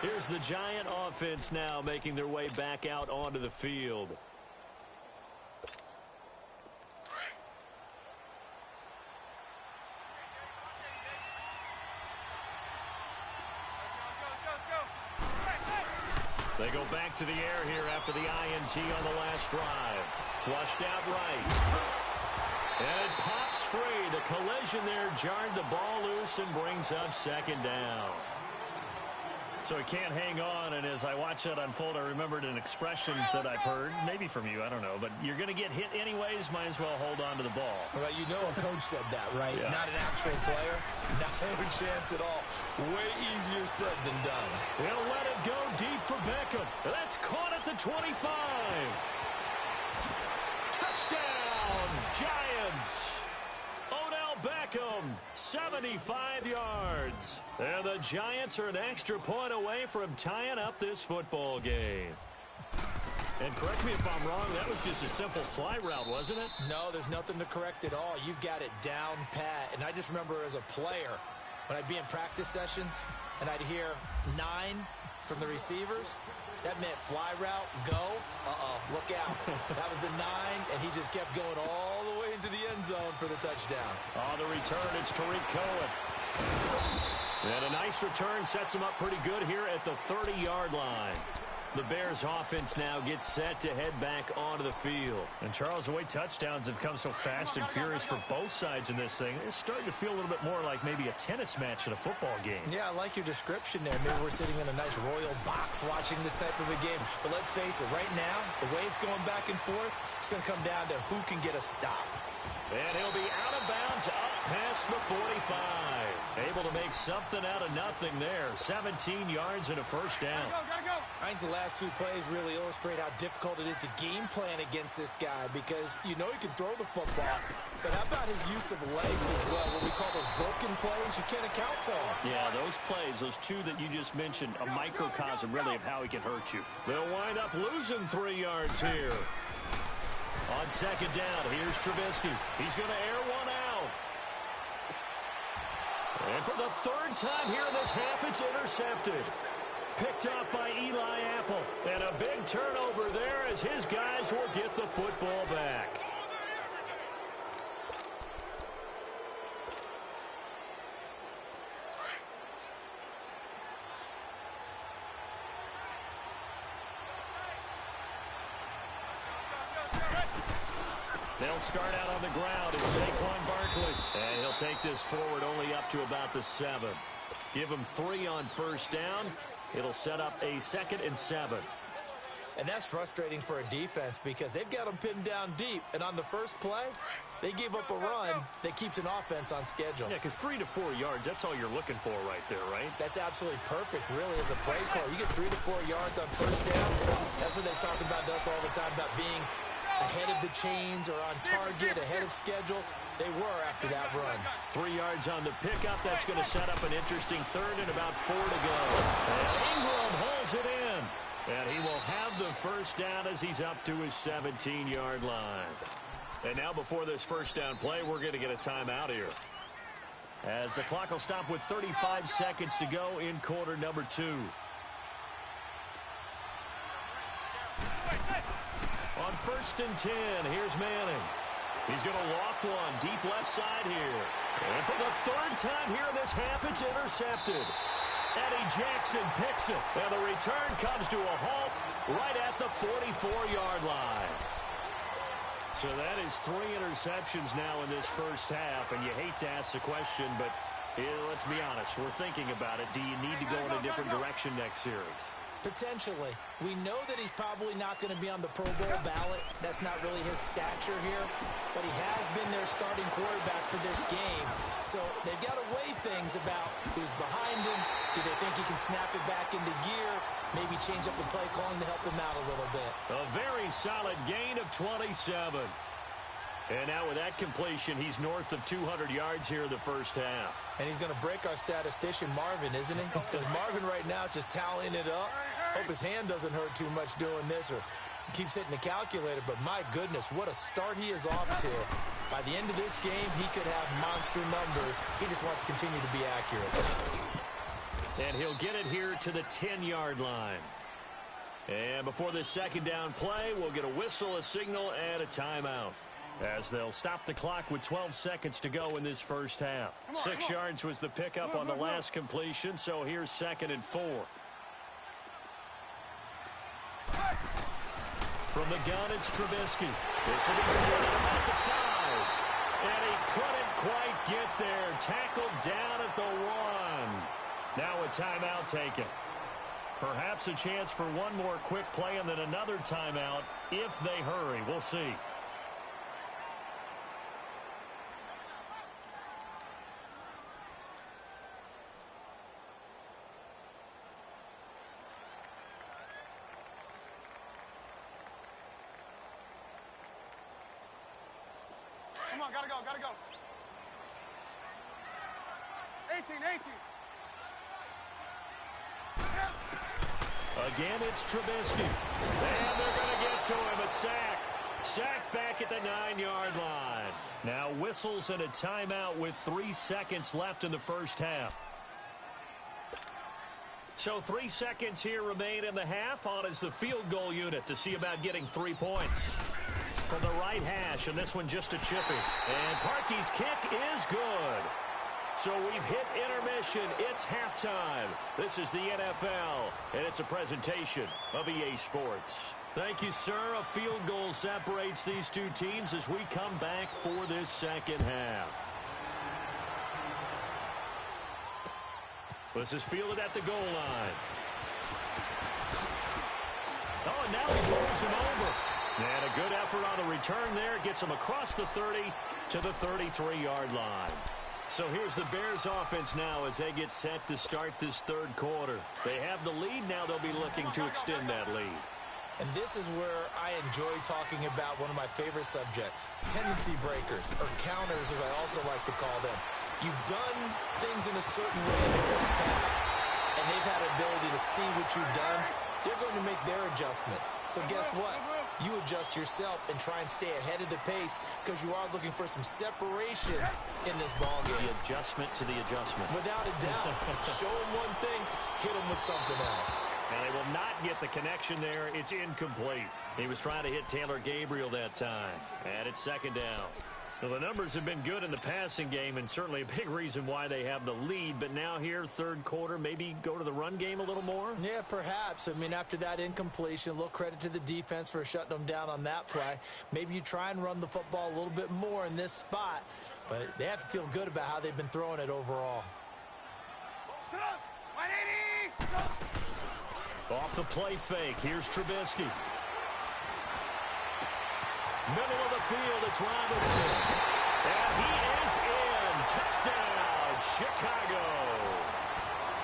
Here's the Giant offense now making their way back out onto the field. They go back to the air here after the INT on the last drive. Flushed out right. And it pops free. The collision there jarred the ball loose and brings up second down. So he can't hang on, and as I watch that unfold, I remembered an expression that I've heard, maybe from you, I don't know, but you're going to get hit anyways, might as well hold on to the ball. Well, you know a coach said that, right? Yeah. Not an actual player. No chance at all. Way easier said than done. He'll let it go deep for Beckham. That's caught at the 25. Touchdown, Giants. Odell Beckham, 75 yards. And the Giants are an extra point away from tying up this football game. And correct me if I'm wrong, that was just a simple fly route, wasn't it? No, there's nothing to correct at all. You've got it down pat. And I just remember as a player, when I'd be in practice sessions and I'd hear 9 from the receivers, that meant fly route, go, look out. That was the 9, and he just kept going all the way into the end zone for the touchdown. On the return, it's Tariq Cohen. And a nice return sets him up pretty good here at the 30-yard line. The Bears offense now gets set to head back onto the field. And Charles, the way touchdowns have come so fast and furious for both sides in this thing, it's starting to feel a little bit more like maybe a tennis match in a football game. Yeah, I like your description there. Maybe we're sitting in a nice royal box watching this type of a game. But let's face it, right now, the way it's going back and forth, it's going to come down to who can get a stop. And he'll be out of bounds up past the 45. Able to make something out of nothing there. 17 yards and a first down. Gotta go. I think the last 2 plays really illustrate how difficult it is to game plan against this guy because you know he can throw the football. But how about his use of legs as well? What we call those broken plays, you can't account for them. Yeah, those plays, those 2 that you just mentioned, a microcosm really of how he can hurt you. They'll wind up losing 3 yards here. On second down, here's Trubisky. He's going to air one out. And for the 3rd time here in this half, it's intercepted. Picked up by Eli Apple. And a big turnover there as his guys will get the football back. They'll start out on the ground. It's Saquon Barkley. And he'll take this forward only up to about the 7. Give him 3 on first down. It'll set up a 2nd and 7. And that's frustrating for a defense because they've got them pinned down deep. And on the first play, they give up a run that keeps an offense on schedule. Yeah, because 3 to 4 yards, that's all you're looking for right there, right? That's absolutely perfect, really, as a play call. You get 3 to 4 yards on first down. That's what they talk about to us all the time, about being ahead of the chains or on target, ahead of schedule. They were after that run. 3 yards on the pickup. That's going to set up an interesting 3rd and about 4 to go. And Ingram holds it in. And he will have the first down as he's up to his 17-yard line. And now before this first down play, we're going to get a timeout here. As the clock will stop with 35 seconds to go in quarter number 2. On 1st and 10, here's Manning. He's going to loft one deep left side here. And for the 3rd time here in this half, it's intercepted. Eddie Jackson picks it. And the return comes to a halt right at the 44-yard line. So that is 3 interceptions now in this first half. And you hate to ask the question, but let's be honest. We're thinking about it. Do you need to go in a different direction next series? Potentially. We know that he's probably not going to be on the Pro Bowl ballot. That's not really his stature here. But he has been their starting quarterback for this game. So they've got to weigh things about who's behind him. Do they think he can snap it back into gear? Maybe change up the play calling to help him out a little bit. A very solid gain of 27. And now with that completion, he's north of 200 yards here in the first half. And he's going to break our statistician, Marvin, isn't he? Because Marvin right now is just tallying it up. Hope his hand doesn't hurt too much doing this or keeps hitting the calculator. But my goodness, what a start he is off to. By the end of this game, he could have monster numbers. He just wants to continue to be accurate. And he'll get it here to the 10-yard line. And before this second down play, we'll get a whistle, a signal, and a timeout. As they'll stop the clock with 12 seconds to go in this first half. 6 yards was the pickup on the last completion, so here's 2nd and 4. From the gun, it's Trubisky. This will be good at the 5. And he couldn't quite get there. Tackled down at the 1. Now a timeout taken. Perhaps a chance for one more quick play and then another timeout if they hurry. We'll see. Come on, gotta go, gotta go. 18. Again, it's Trubisky. And they're going to get to him. A sack. Sacked back at the 9-yard line. Now whistles and a timeout with 3 seconds left in the first half. So 3 seconds here remain in the half. On is the field goal unit to see about getting 3 points. From the right hash, and this one just a chippy. And Parkey's kick is good. So we've hit intermission. It's halftime. This is the NFL, and it's a presentation of EA Sports. Thank you, sir. A field goal separates these two teams as we come back for this second half. This is fielded at the goal line. Oh, and now he throws him over. And a good effort on the return there. Gets him across the 30 to the 33-yard line. So here's the Bears offense now as they get set to start this third quarter. They have the lead. Now they'll be looking to extend that lead. And this is where I enjoy talking about one of my favorite subjects, tendency breakers, or counters as I also like to call them. You've done things in a certain way in the first half, and they've had an ability to see what you've done. They're going to make their adjustments. So guess what? You adjust yourself and try and stay ahead of the pace because you are looking for some separation in this ball game. The adjustment to the adjustment. Without a doubt. Show them one thing, hit them with something else. And they will not get the connection there. It's incomplete. He was trying to hit Taylor Gabriel that time. And it's second down. Well, the numbers have been good in the passing game and certainly a big reason why they have the lead. But now here, third quarter, maybe go to the run game a little more? Yeah, perhaps. I mean, after that incompletion, a little credit to the defense for shutting them down on that play. Maybe you try and run the football a little bit more in this spot. But they have to feel good about how they've been throwing it overall. 180! Off the play fake, here's Trubisky. Middle of the field, it's Robinson. And he is in. Touchdown, Chicago.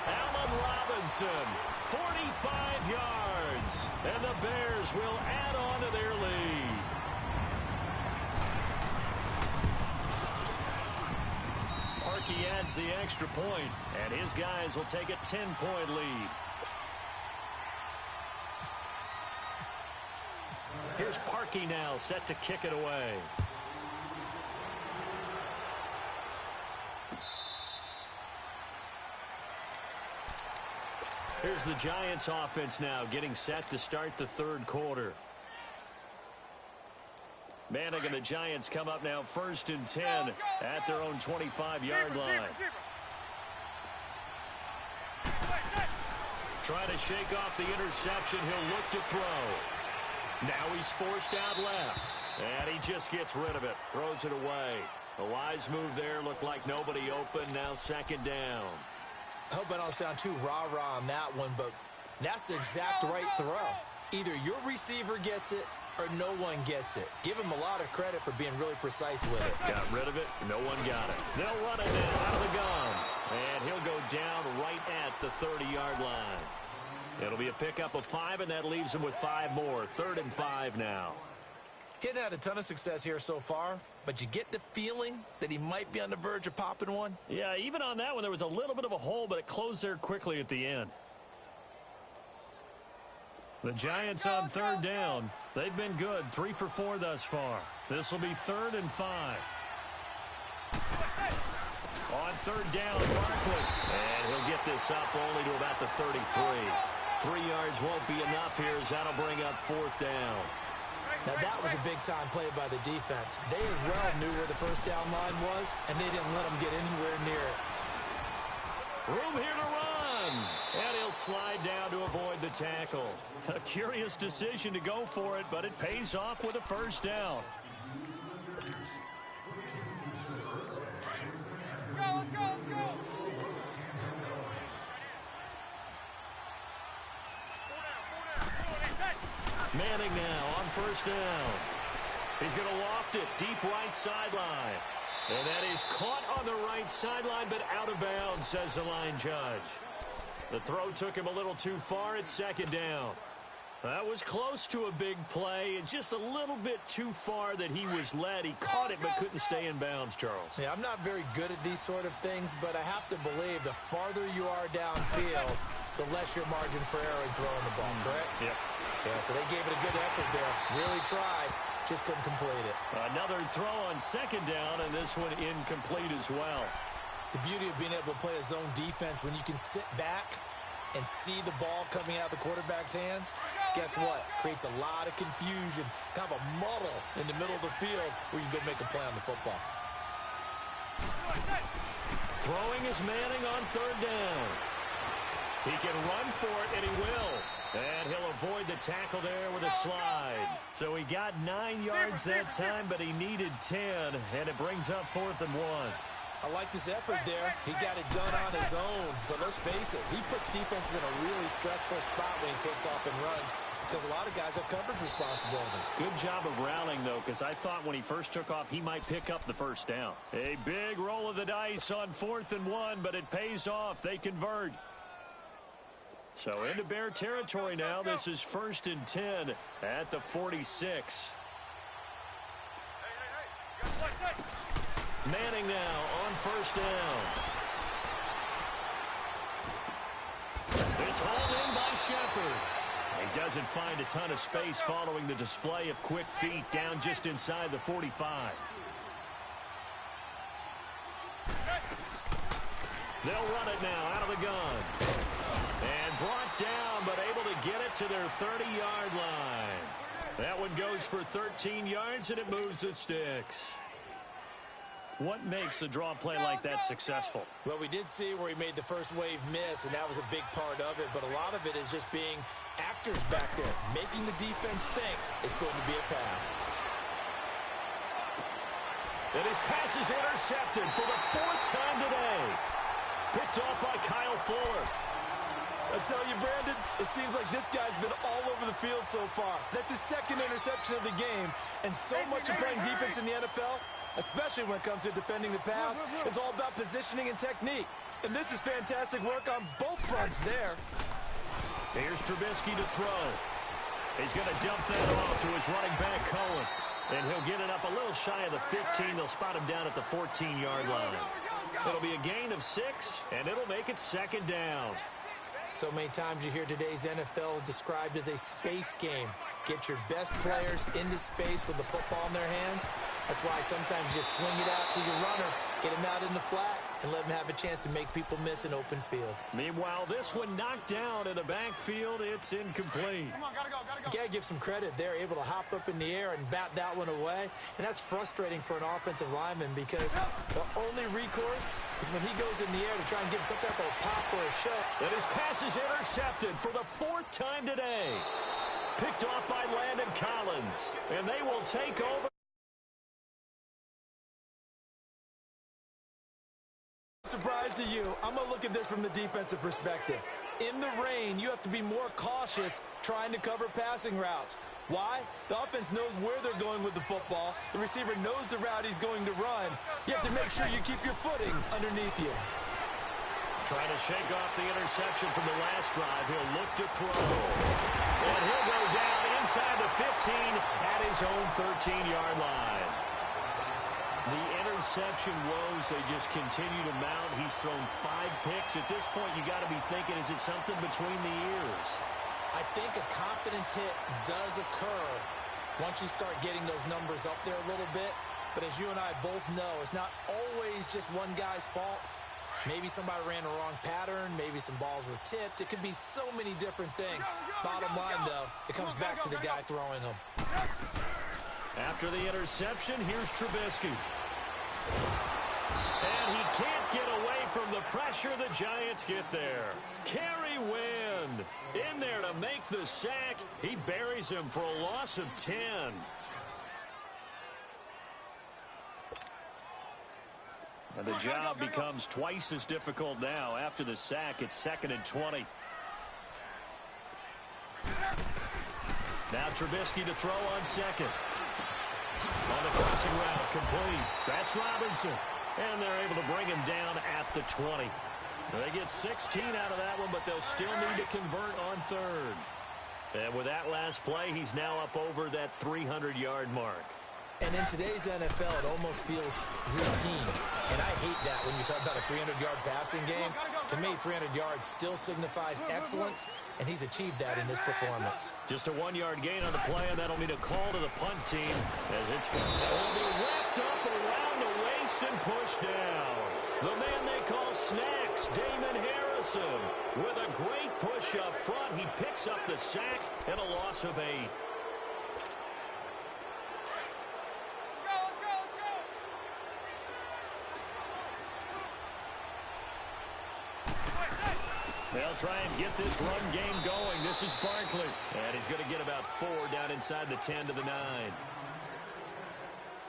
Allen Robinson, 45 yards. And the Bears will add on to their lead. Parkey adds the extra point, and his guys will take a 10-point lead. Here's Parkey now, set to kick it away. Here's the Giants offense now, getting set to start the third quarter. Manning and the Giants come up now 1st and 10 at their own 25-yard line. Trying to shake off the interception, he'll look to throw. Now he's forced out left, and he just gets rid of it, throws it away. A wise move there, looked like nobody open, now second down. I hope I don't sound too rah-rah on that one, but that's the exact right throw. Either your receiver gets it or no one gets it. Give him a lot of credit for being really precise with it. Got rid of it, no one got it. They'll run it now out of the gun, and he'll go down right at the 30-yard line. It'll be a pickup of 5, and that leaves him with 5 more. 3rd and 5 now. He hadn't had a ton of success here so far, but you get the feeling that he might be on the verge of popping one. Yeah, even on that one, there was a little bit of a hole, but it closed there quickly at the end. The Giants on 3rd down. They've been good, 3 for 4 thus far. This will be 3rd and 5. On 3rd down, Barkley. And he'll get this up only to about the 33. 3 yards won't be enough here as that'll bring up 4th down. Now that was a big-time play by the defense. They as well knew where the first down line was, and they didn't let them get anywhere near it. Room here to run. And he'll slide down to avoid the tackle. A curious decision to go for it, but it pays off with a first down. Let's go! Manning now on first down. He's going to loft it deep right sideline. And that is caught on the right sideline, but out of bounds, says the line judge. The throw took him a little too far at second down. That was close to a big play, and just a little bit too far that he was led. He caught it but couldn't stay in bounds, Charles. Yeah, I'm not very good at these sort of things, but I have to believe the farther you are downfield, the less your margin for error in throwing the ball, correct? Yep. Yeah, so they gave it a good effort there. Really tried, just couldn't complete it. Another throw on second down, and this one incomplete as well. The beauty of being able to play a zone defense when you can sit back and see the ball coming out of the quarterback's hands, guess what? Creates a lot of confusion, kind of a muddle in the middle of the field where you can go make a play on the football. Throwing is Manning on third down. He can run for it, and he will. And he'll avoid the tackle there with a slide. So he got 9 yards that time, but he needed 10, and it brings up 4th and 1. I like this effort there. He got it done on his own. But let's face it, he puts defenses in a really stressful spot when he takes off and runs because a lot of guys have coverage responsibilities. Good job of rallying, though, because I thought when he first took off, he might pick up the first down. A big roll of the dice on 4th and 1, but it pays off. They convert. So into Bear territory now. This is 1st and 10 at the 46. Manning now on first down. It's hauled in by Shepard. He doesn't find a ton of space following the display of quick feet down just inside the 45. They'll run it now out of the gun. And brought down, but able to get it to their 30-yard line. That one goes for 13 yards, and it moves the sticks. What makes a draw play like that successful? Well, we did see where he made the first wave miss, and that was a big part of it. But a lot of it is just being actors back there, making the defense think it's going to be a pass. And his pass is intercepted for the 4th time today. Picked off by Kyle Fuller. I tell you, Brandon, it seems like this guy's been all over the field so far. That's his 2nd interception of the game. And so much of playing defense in the NFL, especially when it comes to defending the pass, is all about positioning and technique. And this is fantastic work on both fronts there. Here's Trubisky to throw. He's going to dump that off to his running back, Cohen. And he'll get it up a little shy of the 15. They'll spot him down at the 14-yard line. It'll be a gain of 6, and it'll make it 2nd down. So many times you hear today's NFL described as a space game. Get your best players into space with the football in their hands. That's why sometimes you swing it out to your runner, get him out in the flat, and let him have a chance to make people miss an open field. Meanwhile, this one knocked down in the backfield. It's incomplete. Come on, gotta go. You got to give some credit. They're able to hop up in the air and bat that one away. And that's frustrating for an offensive lineman because the only recourse is when he goes in the air to try and get some type of a pop or a shove. And his pass is intercepted for the 4th time today. Picked off by Landon Collins. And they will take over. Surprise to you, I'm going to look at this from the defensive perspective. In the rain, you have to be more cautious trying to cover passing routes. Why? The offense knows where they're going with the football. The receiver knows the route he's going to run. You have to make sure you keep your footing underneath you. Trying to shake off the interception from the last drive. He'll look to throw. And he'll go down inside the 15 at his own 13-yard line. The interception woes, they just continue to mount. He's thrown 5 picks. At this point, you got to be thinking, is it something between the ears? I think a confidence hit does occur once you start getting those numbers up there a little bit. But as you and I both know, it's not always just one guy's fault. Maybe somebody ran a wrong pattern. Maybe some balls were tipped. It could be so many different things. Bottom line, though, it comes back to the guy throwing them. After the interception, here's Trubisky. And he can't get away from the pressure. The Giants get there. Kerry Wynn in there to make the sack. He buries him for a loss of 10. And the job becomes twice as difficult now. After the sack, it's 2nd and 20. Now Trubisky to throw on second. On the crossing route, complete. That's Robinson. And they're able to bring him down at the 20. They get 16 out of that one, but they'll still need to convert on third. And with that last play, he's now up over that 300-yard mark. And in today's NFL, it almost feels routine. And I hate that when you talk about a 300-yard passing game. To me, 300 yards still signifies excellence, and he's achieved that in this performance. Just a 1-yard gain on the play, and that'll mean a call to the punt team as it's will be wrapped up around the waist and pushed down. The man they call Snacks, Damon Harrison, with a great push up front. He picks up the sack and a loss of 8. They'll try and get this run game going. This is Barkley. And he's going to get about 4 down inside the 10 to the 9.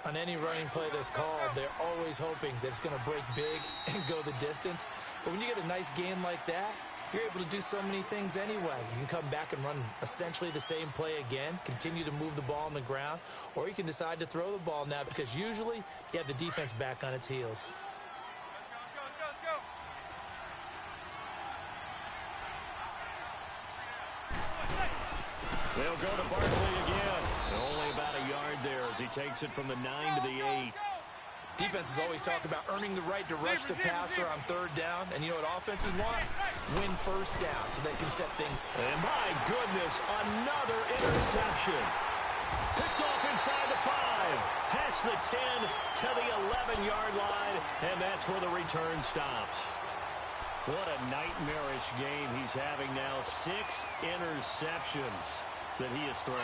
On any running play that's called, they're always hoping that it's going to break big and go the distance. But when you get a nice game like that, you're able to do so many things anyway. You can come back and run essentially the same play again, continue to move the ball on the ground, or you can decide to throw the ball now because usually you have the defense back on its heels. They'll go to Barkley again. Only about a yard there as he takes it from the 9 to the 8. Defenses always talk about earning the right to rush the passer on third down. And you know what offenses want? Win first down so they can set things. And my goodness, another interception. Picked off inside the 5. Past the 10 to the 11-yard line. And that's where the return stops. What a nightmarish game he's having now. 6 interceptions that he has thrown.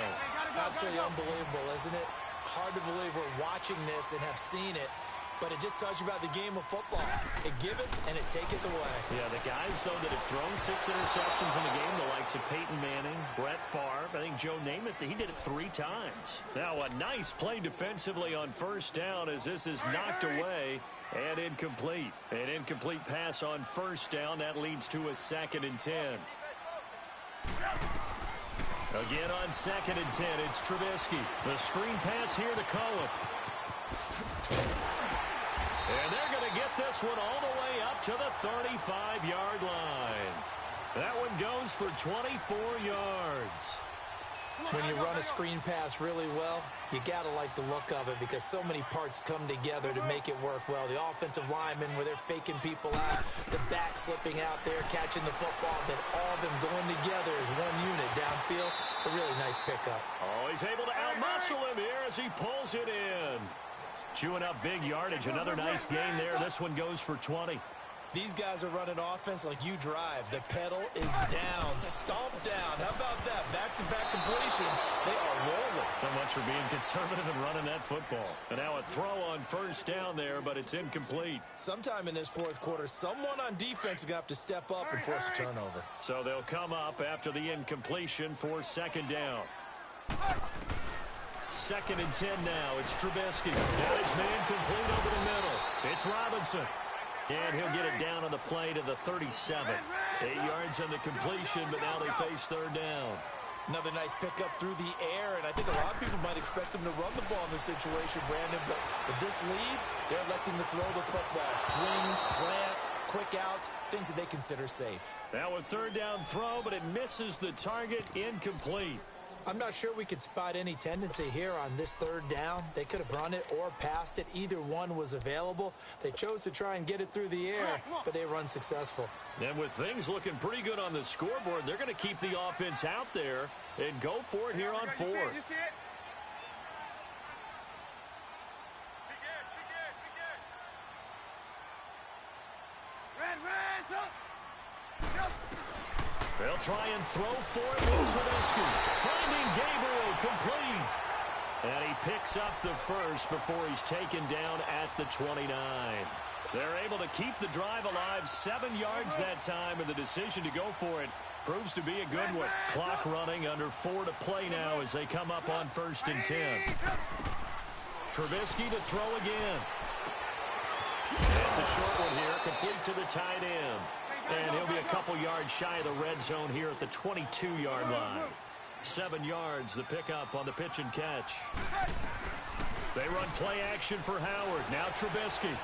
Absolutely unbelievable, isn't it? Hard to believe we're watching this and have seen it, but it just tells you about the game of football. It giveth and it taketh away. Yeah, the guys, though, that have thrown 6 interceptions in the game, the likes of Peyton Manning, Brett Favre, I think Joe Namath, he did it 3 times. Now, a nice play defensively on first down as this is knocked away and incomplete. An incomplete pass on first down. That leads to a 2nd and 10. Again on 2nd and 10, it's Trubisky. The screen pass here to Cohen. And they're going to get this one all the way up to the 35-yard line. That one goes for 24 yards. When you run a screen pass really well, you got to like the look of it because so many parts come together to make it work well. The offensive linemen, where they're faking people out, the back slipping out there, catching the football, then all of them going together as one unit downfield. A really nice pickup. Oh, he's able to outmuscle him here as he pulls it in. Chewing up big yardage. Another nice gain there. This one goes for 20. These guys are running offense like you drive. The pedal is down, stomped down. How about that? Back-to-back completions. They are rolling. So much for being conservative and running that football. And now a throw on first down there, but it's incomplete. Sometime in this fourth quarter, someone on defense is going to have to step up and force a turnover. So they'll come up after the incompletion for 2nd down. 2nd and 10 now. It's Trubisky. Got his man complete over the middle. It's Robinson. And he'll get it down on the play to the 37. 8 yards on the completion, but now they face 3rd down. Another nice pickup through the air, and I think a lot of people might expect them to run the ball in this situation, Brandon, but with this lead, they're electing to throw the football. Swings, slants, quick outs, things that they consider safe. Now a 3rd down throw, but it misses the target, incomplete. I'm not sure we could spot any tendency here on this 3rd down. They could have run it or passed it. Either one was available. They chose to try and get it through the air, but they were unsuccessful. And with things looking pretty good on the scoreboard, they're going to keep the offense out there and go for it here on 4th. You see it? They'll try and throw for it with Trubisky. Finding Gabriel complete. And he picks up the first before he's taken down at the 29. They're able to keep the drive alive 7 yards that time, and the decision to go for it proves to be a good one. Clock running, under 4 to play now as they come up on 1st and 10. Trubisky to throw again. It's a short one here, complete to the tight end. And he'll be a couple yards shy of the red zone here at the 22-yard line. 7 yards, the pickup on the pitch and catch. They run play action for Howard. Now Trubisky.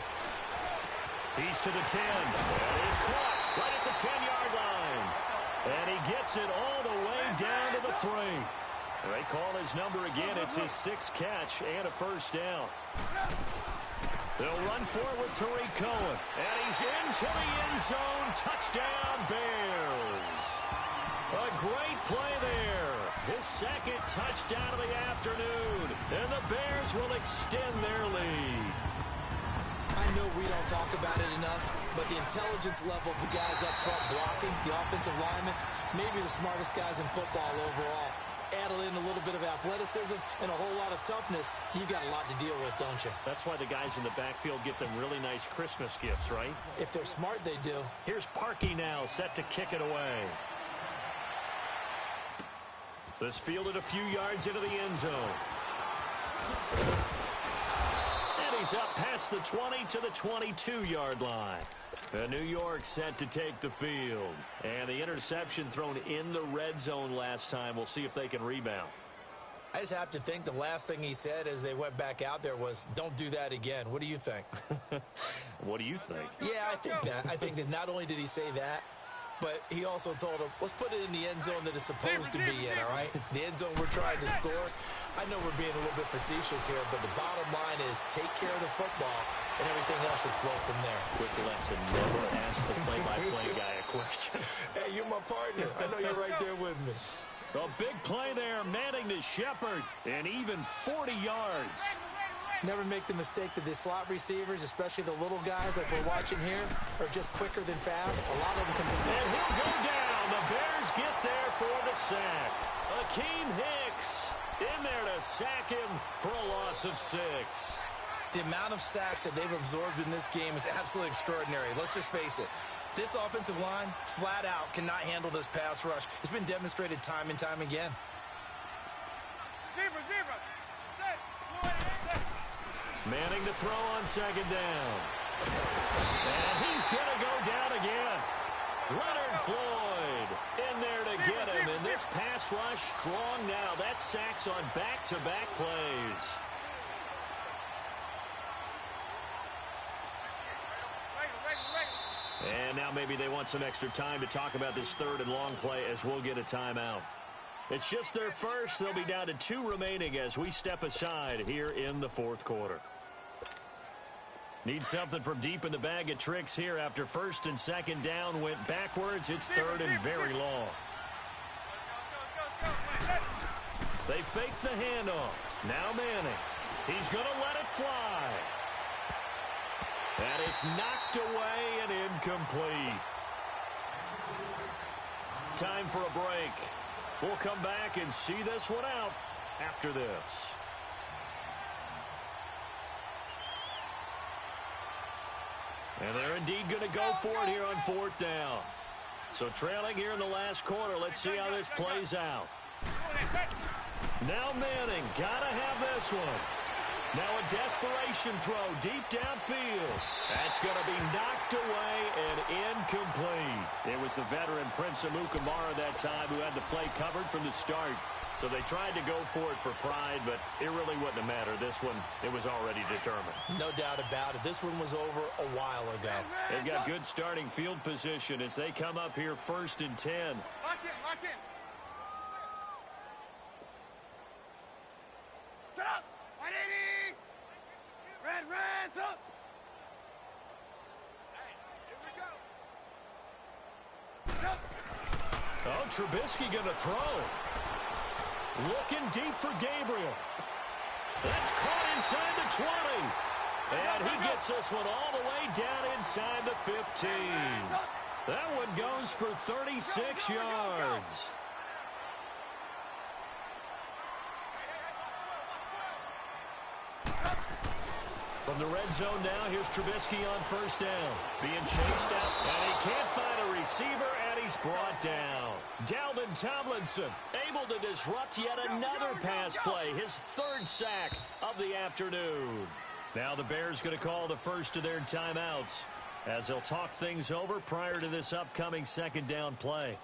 He's to the 10. And he's caught right at the 10-yard line. And he gets it all the way down to the 3. They call his number again. It's his 6th catch and a first down. They'll run forward to Tariq Cohen. And he's into the end zone. Touchdown, Bears. A great play there. His 2nd touchdown of the afternoon. And the Bears will extend their lead. I know we don't talk about it enough, but the intelligence level of the guys up front blocking, the offensive linemen, maybe the smartest guys in football overall. Add in a little bit of athleticism and a whole lot of toughness, you've got a lot to deal with, don't you? That's why the guys in the backfield get them really nice Christmas gifts, right? If they're smart, they do. Here's Parkey now, set to kick it away. This fielded a few yards into the end zone. And he's up past the 20 to the 22-yard line. New York set to take the field. And the interception thrown in the red zone last time. We'll see if they can rebound. I just have to think the last thing he said as they went back out there was, don't do that again. What do you think? What do you think? Yeah, I think that. I think that not only did he say that, but he also told him, let's put it in the end zone that it's supposed to be in, all right? The end zone we're trying to score. I know we're being a little bit facetious here, but the bottom line is take care of the football, and everything else should flow from there. Quick lesson, never ask the play-by-play guy a question. Hey, you're my partner. I know you're right there with me. A big play there, Manning to Shepard, and even 40 yards. Never make the mistake that the slot receivers, especially the little guys like we're watching here, are just quicker than fast. A lot of them can be. And he'll go down. The Bears get there for the sack. Akeem Hicks in there to sack him for a loss of 6. The amount of sacks that they've absorbed in this game is absolutely extraordinary. Let's just face it. This offensive line, flat out, cannot handle this pass rush. It's been demonstrated time and time again. Manning to throw on 2nd down. And he's going to go down again. Leonard Floyd in there to get him. And this pass rush strong now. That sacks on back-to-back plays. And now maybe they want some extra time to talk about this 3rd and long play as we'll get a timeout. It's just their first. They'll be down to 2 remaining as we step aside here in the 4th quarter. Need something from deep in the bag of tricks here after 1st and 2nd down went backwards. It's 3rd and very long. They fake the handoff. Now Manning. He's going to let it fly. And it's knocked away and incomplete. Time for a break. We'll come back and see this one out after this. And they're indeed going to go for it here on 4th down. So trailing here in the last quarter. Let's see how this plays out. Now Manning. Got to have this one. Now a desperation throw deep downfield. That's going to be knocked away and incomplete. It was the veteran Prince Amukamara that time who had the play covered from the start. So they tried to go for it for pride, but it really wouldn't have mattered. This one, it was already determined. No doubt about it. This one was over a while ago. They've got good starting field position as they come up here 1st and 10. Lock in, lock in. Set up. 180. Red, up. Hey, here we go. Oh, Trubisky going to throw. Looking deep for Gabriel. That's caught inside the 20. And he gets this one all the way down inside the 15. That one goes for 36 yards. From the red zone now, here's Trubisky on 1st down. Being chased out, and he can't find a receiver, and he's brought down. Dalvin Tomlinson able to disrupt yet another pass play, his 3rd sack of the afternoon. Now the Bears going to call the first of their timeouts as they'll talk things over prior to this upcoming 2nd down play.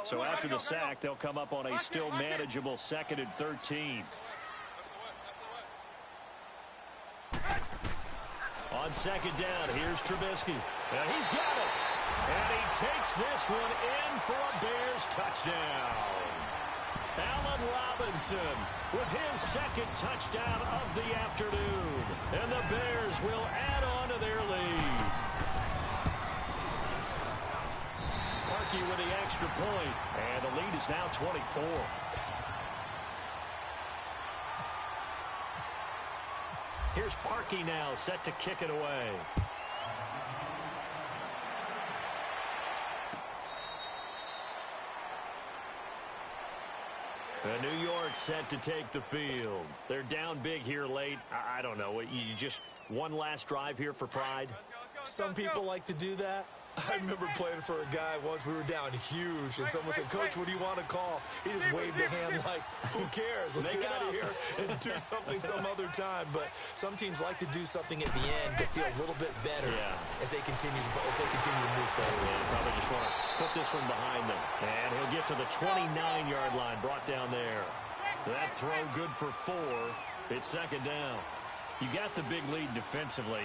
So after the sack, they'll come up on a still manageable 2nd and 13. On 2nd down, here's Trubisky. And he's got it. And he takes this one in for a Bears touchdown. Allen Robinson with his 2nd touchdown of the afternoon. And the Bears will add on to their lead. Parkey with the extra point. And the lead is now 24. Here's Parkey now, set to kick it away. New York set to take the field. They're down big here late. I don't know. You just one last drive here for pride? Some people like to do that. I remember playing for a guy once. We were down huge, and someone said, "Coach, what do you want to call?" He just waved a hand like, "Who cares? Let's get out of here and do something some other time." But some teams like to do something at the end to feel a little bit better as they continue to move forward. Yeah, probably just want to put this one behind them. And he'll get to the 29-yard line, brought down there. That throw good for 4. It's 2nd down. You got the big lead defensively,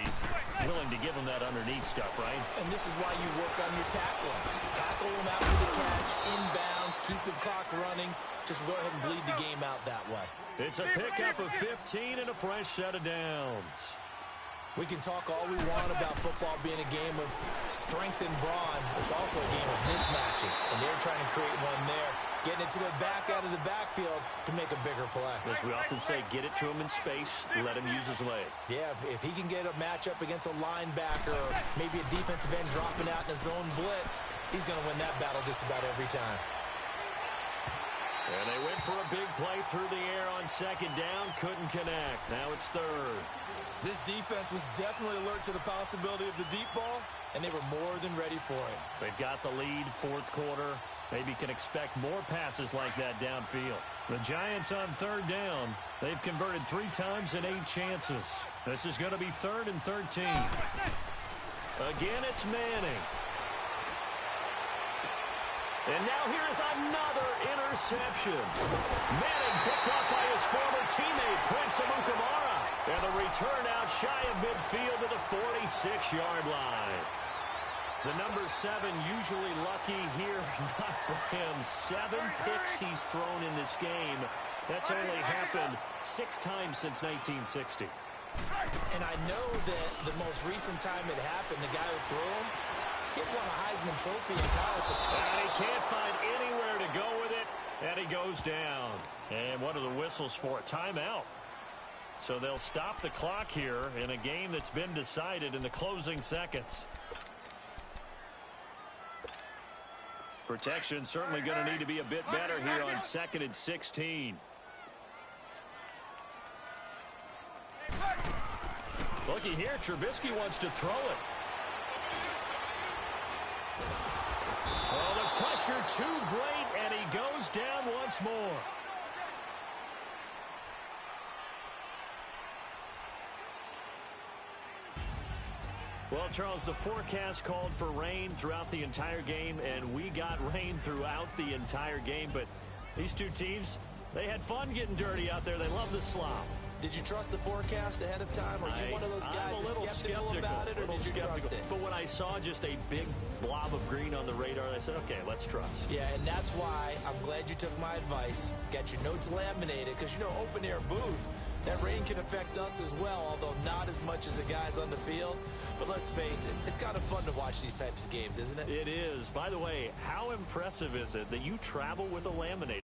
willing to give them that underneath stuff, right? And this is why you work on your tackling. Tackle them after the catch, inbounds, keep the clock running. Just go ahead and bleed the game out that way. It's a pickup of 15 and a fresh set of downs. We can talk all we want about football being a game of strength and brawn. It's also a game of mismatches, and they're trying to create one there. Getting it to their back out of the backfield to make a bigger play. As we often say, get it to him in space, let him use his leg. Yeah, if he can get a matchup against a linebacker or maybe a defensive end dropping out in a zone blitz, he's going to win that battle just about every time. And they went for a big play through the air on 2nd down, couldn't connect. Now it's 3rd. This defense was definitely alert to the possibility of the deep ball, and they were more than ready for it. They've got the lead, 4th quarter. Maybe can expect more passes like that downfield. The Giants on 3rd down. They've converted 3 times in 8 chances. This is going to be 3rd and 13. Again, it's Manning. And now here's another interception. Manning picked up by his former teammate, Prince Amukamara. And the return out shy of midfield to the 46-yard line. The number 7 usually lucky here, not for him. 7 picks he's thrown in this game. That's only happened 6 times since 1960. And I know that the most recent time it happened, the guy who threw him, he won a Heisman Trophy in college. And he can't find anywhere to go with it, and he goes down. And what are the whistles for? Timeout. So they'll stop the clock here in a game that's been decided in the closing seconds. Protection certainly going to need to be a bit better here on 2nd and 16. Looky here, Trubisky wants to throw it. Oh, the pressure too great, and he goes down once more. Well, Charles, the forecast called for rain throughout the entire game, and we got rain throughout the entire game. But these two teams, they had fun getting dirty out there. They love the slop. Did you trust the forecast ahead of time? Are you one of those guys I'm a little skeptical about it, or did you trust it? But when I saw just a big blob of green on the radar, I said, okay, let's trust. Yeah, and that's why I'm glad you took my advice. Got your notes laminated, because, you know, open-air booth, that rain can affect us as well, although not as much as the guys on the field. But let's face it, it's kind of fun to watch these types of games, isn't it? It is. By the way, how impressive is it that you travel with a laminator?